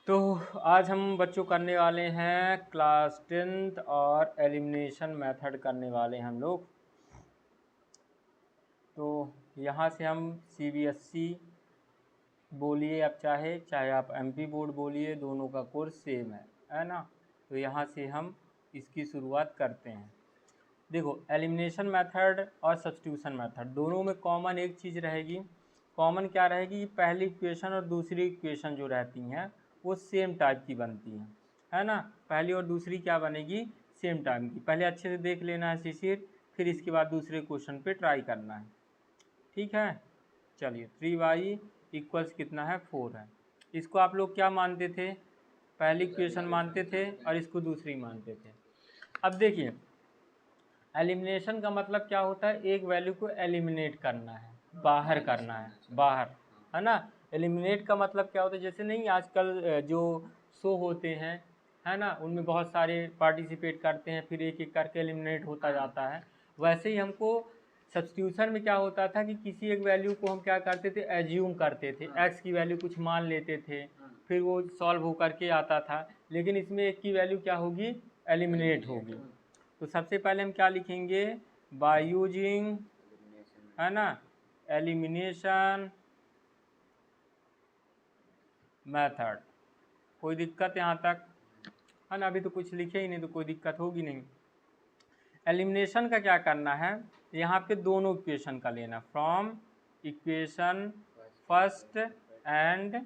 तो आज हम बच्चों करने वाले हैं क्लास 10th और एलिमिनेशन मेथड करने वाले हैं हम लोग। तो यहाँ से हम CBSE बोलिए, आप चाहे आप MP बोर्ड बोलिए, दोनों का कोर्स सेम है ना। तो यहाँ से हम इसकी शुरुआत करते हैं। देखो, एलिमिनेशन मेथड और सब्स्टिट्यूशन मेथड दोनों में कॉमन एक चीज़ रहेगी। कॉमन क्या रहेगी? पहली इक्वेशन और दूसरी इक्वेशन जो रहती हैं वो सेम टाइप की बनती हैं, है ना। पहली और दूसरी क्या बनेगी? सेम टाइप की। पहले अच्छे से देख लेना है शिशिर, फिर इसके बाद दूसरे क्वेश्चन पे ट्राई करना है, ठीक है। चलिए, 3y इक्वल्स कितना है? 4 है। इसको आप लोग क्या मानते थे? पहली इक्वेशन मानते थे और इसको दूसरी मानते थे। अब देखिए, एलिमिनेशन का मतलब क्या होता है? एक वैल्यू को एलिमिनेट करना है, बाहर करना है, बाहर, है ना। एलिमिनेट का मतलब क्या होता है? जैसे नहीं, आजकल जो शो होते हैं, है ना, उनमें बहुत सारे पार्टिसिपेट करते हैं, फिर एक एक करके एलिमिनेट होता जाता है। वैसे ही हमको सब्स्टिट्यूशन में क्या होता था कि किसी एक वैल्यू को हम क्या करते थे? एज्यूम करते थे, एक्स की वैल्यू कुछ मान लेते थे, फिर वो सॉल्व हो करके आता था। लेकिन इसमें एक की वैल्यू क्या होगी? एलिमिनेट होगी। तो सबसे पहले हम क्या लिखेंगे? बाय यूजिंग, है ना, एलिमिनेशन मेथड। कोई दिक्कत यहाँ तक? है ना, अभी तो कुछ लिखे ही नहीं तो कोई दिक्कत होगी नहीं। एलिमिनेशन का क्या करना है? यहाँ पे दोनों इक्वेशन का लेना, from equation first and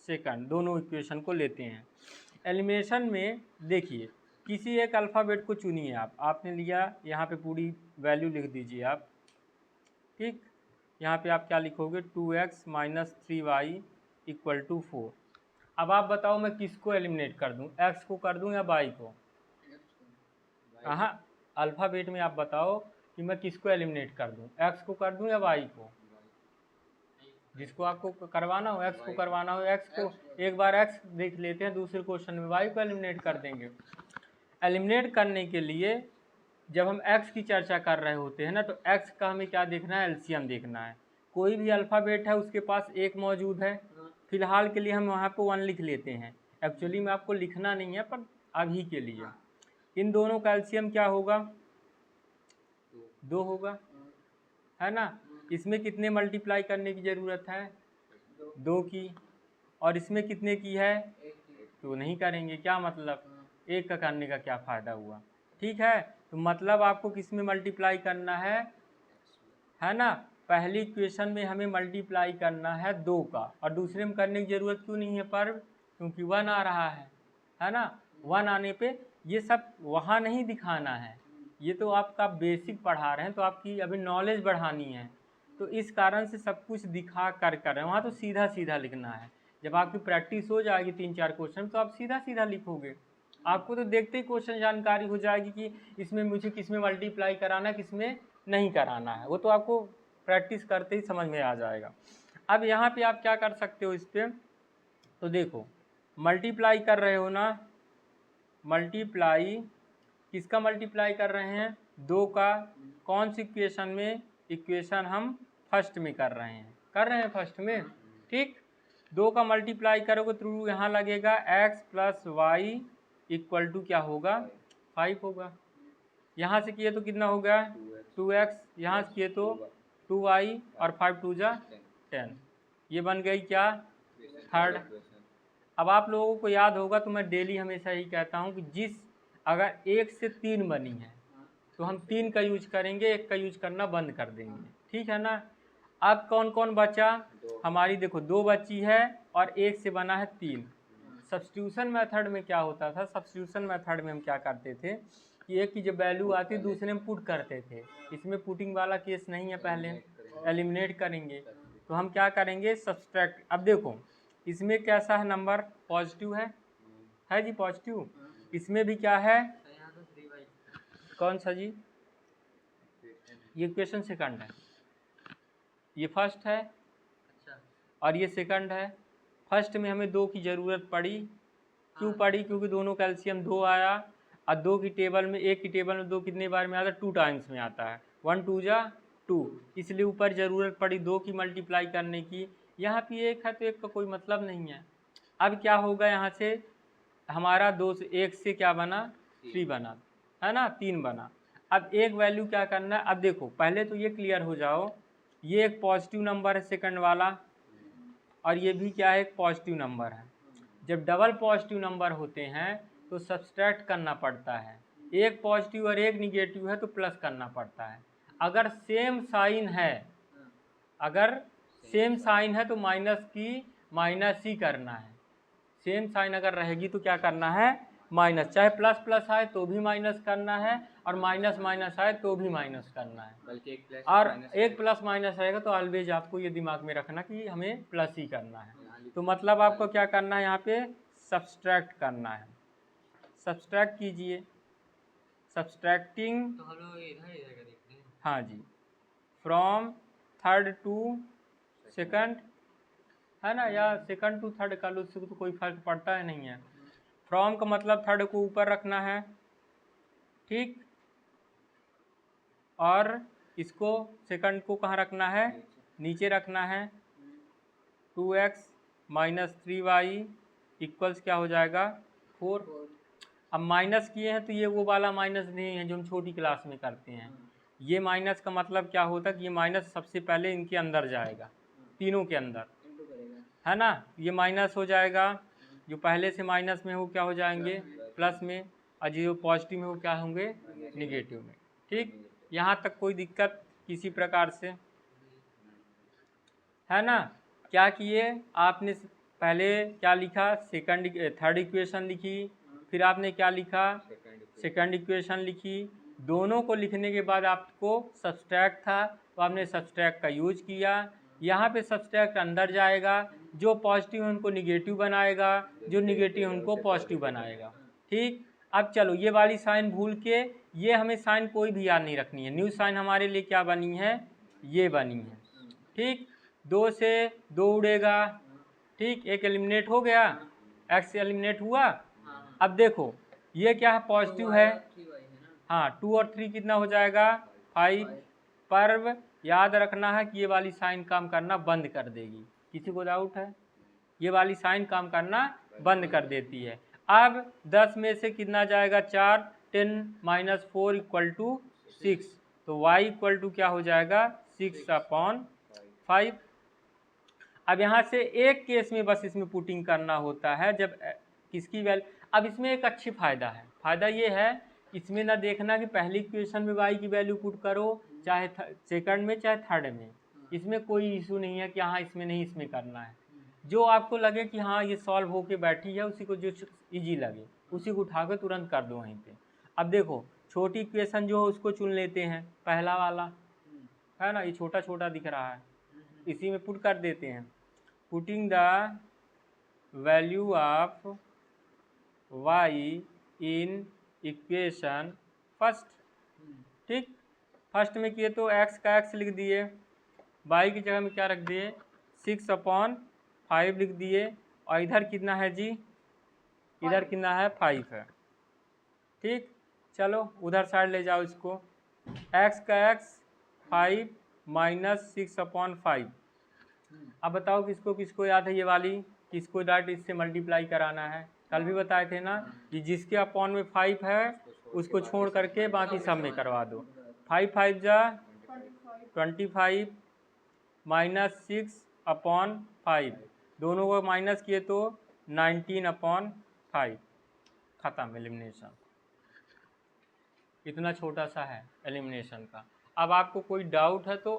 second, दोनों इक्वेशन को लेते हैं। एलिमिनेशन में देखिए, किसी एक अल्फ़ाबेट को चुनिए आपने लिया, यहाँ पे पूरी वैल्यू लिख दीजिए आप, ठीक। यहाँ पे आप क्या लिखोगे? 2x minus 3y equal to 4। अब आप बताओ मैं किसको एलिमिनेट कर दूँ? x को कर दूँ या y को? हाँ, अल्फ़ाबेट में आप बताओ कि मैं किसको एलिमिनेट कर दूँ, x को कर दूँ या y को? जिसको आपको करवाना हो, x को करवाना हो x को। एक बार x देख लेते हैं, दूसरे क्वेश्चन में y को एलिमिनेट कर देंगे। एलिमिनेट करने के लिए जब हम x की चर्चा कर रहे होते हैं ना, तो x का हमें क्या देखना है? एलसीएम देखना है। कोई भी अल्फ़ाबेट है उसके पास एक मौजूद है, फिलहाल के लिए हम वहाँ पे 1 लिख लेते हैं। एक्चुअली में आपको लिखना नहीं है, पर अभी के लिए इन दोनों का एलसीएम क्या होगा? 2 होगा, है ना। इसमें कितने मल्टीप्लाई करने की ज़रूरत है? 2 की। और इसमें कितने की है? तो नहीं करेंगे, क्या मतलब? एक का करने का क्या फ़ायदा हुआ? ठीक है, तो मतलब आपको किस में मल्टीप्लाई करना है ना। पहली इक्वेशन में हमें मल्टीप्लाई करना है 2 का, और दूसरे में करने की ज़रूरत क्यों नहीं है? पर क्योंकि 1 आ रहा है ना। 1 आने पे ये सब वहाँ नहीं दिखाना है, ये तो आपका बेसिक पढ़ा रहे हैं, तो आपकी अभी नॉलेज बढ़ानी है, तो इस कारण से सब कुछ दिखा कर रहे हैं। वहाँ तो सीधा सीधा लिखना है। जब आपकी प्रैक्टिस हो जाएगी 3-4 क्वेश्चन, तो आप सीधा सीधा लिखोगे। आपको तो देखते ही क्वेश्चन जानकारी हो जाएगी कि इसमें मुझे किस में मल्टीप्लाई कराना है, किस में नहीं कराना है। वो तो आपको प्रैक्टिस करते ही समझ में आ जाएगा। अब यहाँ पे आप क्या कर सकते हो इस पर? तो देखो, मल्टीप्लाई कर रहे हो ना, मल्टीप्लाई किसका मल्टीप्लाई कर रहे हैं? 2 का। कौन सी इक्वेशन में? इक्वेशन हम फर्स्ट में कर रहे हैं फर्स्ट में, ठीक। 2 का मल्टीप्लाई करोगे तो यहाँ लगेगा x plus Y equal to क्या होगा? 5 होगा। यहाँ से किए तो कितना हो गया? 2x। यहाँ से किए तो 2y, और 5 2 जा 10। ये बन गई क्या? थर्ड। अब आप लोगों को याद होगा, तो मैं डेली हमेशा ही कहता हूँ कि अगर 1 से 3 बनी है तो हम 3 का यूज करेंगे, 1 का यूज करना बंद कर देंगे, ठीक है ना। अब कौन कौन बचा? हमारी देखो 2 बची है और 1 से बना है 3। सब्स्टिट्यूशन मेथड में क्या होता था? सब्स्टिट्यूशन मेथड में हम क्या करते थे कि एक की जब वैल्यू आती दूसरे में पुट करते थे। इसमें पुटिंग वाला केस नहीं है, पहले एलिमिनेट करेंगे। तो हम क्या करेंगे? सब्सट्रैक्ट। अब देखो, इसमें कैसा है? नंबर पॉजिटिव है जी, पॉजिटिव। इसमें भी क्या है? कौन सा जी? ये इक्वेशन सेकंड है, ये फर्स्ट है, और ये सेकंड है। फर्स्ट में हमें 2 की ज़रूरत पड़ी। क्यों पड़ी? क्योंकि दोनों का एलसीएम 2 आया, और 2 की टेबल में, एक की टेबल में 2 कितने बार में आता है? 2 टाइम्स में आता है। 1 2 जा 2, इसलिए ऊपर ज़रूरत पड़ी 2 की मल्टीप्लाई करने की। यहाँ पे 1 है तो 1 का कोई मतलब नहीं है, अब क्या होगा, यहाँ से हमारा 2 से 1 से क्या बना, 3 बना, है ना, 3 बना। अब एक वैल्यू क्या करना है, अब देखो पहले तो ये क्लियर हो जाओ, ये एक पॉजिटिव नंबर है सेकंड वाला, और ये भी क्या है, एक पॉजिटिव नंबर है। जब डबल पॉजिटिव नंबर होते हैं तो सब्सट्रैक्ट करना पड़ता है, एक पॉजिटिव और एक निगेटिव है तो प्लस करना पड़ता है। अगर सेम साइन है, अगर सेम साइन है तो माइनस ही करना है। सेम साइन अगर रहेगी तो क्या करना है, माइनस, चाहे प्लस प्लस आए तो भी माइनस करना है, और माइनस माइनस आए तो भी माइनस करना है। बल्कि एक प्लस माइनस रहेगा तो ऑलवेज आपको ये दिमाग में रखना कि हमें प्लस ही करना है। तो मतलब आपको क्या करना है, यहाँ पे सब्सट्रैक्ट करना है। सब्सट्रैक्ट कीजिए, सब्सट्रैक्टिंग, तो हम लोग इधर इधर का देखते हैं। हाँ जी, फ्रॉम थर्ड टू सेकंड, है ना, या सेकंड टू थर्ड का लो, उससे तो कोई फर्क पड़ता है नहीं है। फ्रॉम का मतलब थर्ड को ऊपर रखना है, ठीक, और इसको सेकंड को कहाँ रखना है, नीचे रखना है। 2x माइनस 3y इक्वल्स क्या हो जाएगा, 4। अब माइनस किए हैं तो ये वो वाला माइनस नहीं है जो हम छोटी क्लास में करते हैं। ये माइनस का मतलब क्या होता है कि ये माइनस सबसे पहले इनके अंदर जाएगा, तीनों के अंदर, है ना, ये माइनस हो जाएगा, जो पहले से माइनस में हो क्या हो जाएंगे, प्लस में, और जो पॉजिटिव में हो क्या होंगे, निगेटिव में। ठीक, यहाँ तक कोई दिक्कत किसी प्रकार से, है ना। क्या किए आपने, पहले क्या लिखा, थर्ड इक्वेशन लिखी, फिर आपने क्या लिखा, सेकंड इक्वेशन लिखी। दोनों को लिखने के बाद आपको सब्सट्रैक्ट था तो आपने सब्सट्रैक्ट का यूज किया। यहाँ पे सब्सट्रैक्ट अंदर जाएगा, जो पॉजिटिव है उनको निगेटिव बनाएगा, जो निगेटिव है उनको पॉजिटिव बनाएगा। ठीक, अब चलो ये वाली साइन भूल के, ये हमें साइन कोई भी याद नहीं रखनी है, न्यू साइन हमारे लिए क्या बनी है, ये बनी है। ठीक, 2 से 2 उड़ेगा, ठीक, एक एलिमिनेट हो गया, x एलिमिनेट हुआ। अब देखो ये क्या है, पॉजिटिव है, हाँ, 2 और 3 कितना हो जाएगा, 5। पर याद रखना है कि ये वाली साइन काम करना बंद कर देगी। किसी को डाउट है, ये वाली साइन काम करना बंद कर देती है। अब 10 में से कितना जाएगा, 4, 10 माइनस 4 इक्वल टू 6, तो y इक्वल टू क्या हो जाएगा, 6/5। अब यहाँ से एक केस में बस इसमें पुटिंग करना होता है, जब किसकी वैल्यू, अब इसमें एक अच्छी फ़ायदा है, फ़ायदा ये है इसमें ना देखना कि पहली इक्वेशन में y की वैल्यू पुट करो, चाहे सेकंड में चाहे थर्ड में, इसमें कोई इशू नहीं है कि हाँ इसमें नहीं इसमें करना है। जो आपको लगे कि हाँ ये सॉल्व होके बैठी है, उसी को जो इजी लगे उसी को उठा कर तुरंत कर दो वहीं पे। अब देखो छोटी इक्वेशन जो है उसको चुन लेते हैं, पहला वाला है ना, ये छोटा छोटा दिख रहा है, इसी में पुट कर देते हैं। Putting the value of y in equation first, ठीक, फर्स्ट में किए तो x का x लिख दिए, y की जगह में क्या रख दिए, 6/5 लिख दिए, और इधर कितना है जी, इधर कितना है, 5 है। ठीक, चलो उधर साइड ले जाओ इसको, x का x 5 माइनस 6/5। अब बताओ किसको किसको याद है ये वाली, किसको डायरेक्ट इससे मल्टीप्लाई कराना है, कल भी बताए थे ना कि जिसके अपॉन में 5 है उसको छोड़ करके बाकी सब में करवा दो। 5 5 जा 25 माइनस 6/5, दोनों को माइनस किए तो 19/5, खत्म एलिमिनेशन। इतना छोटा सा है एलिमिनेशन का। अब आपको कोई डाउट है तो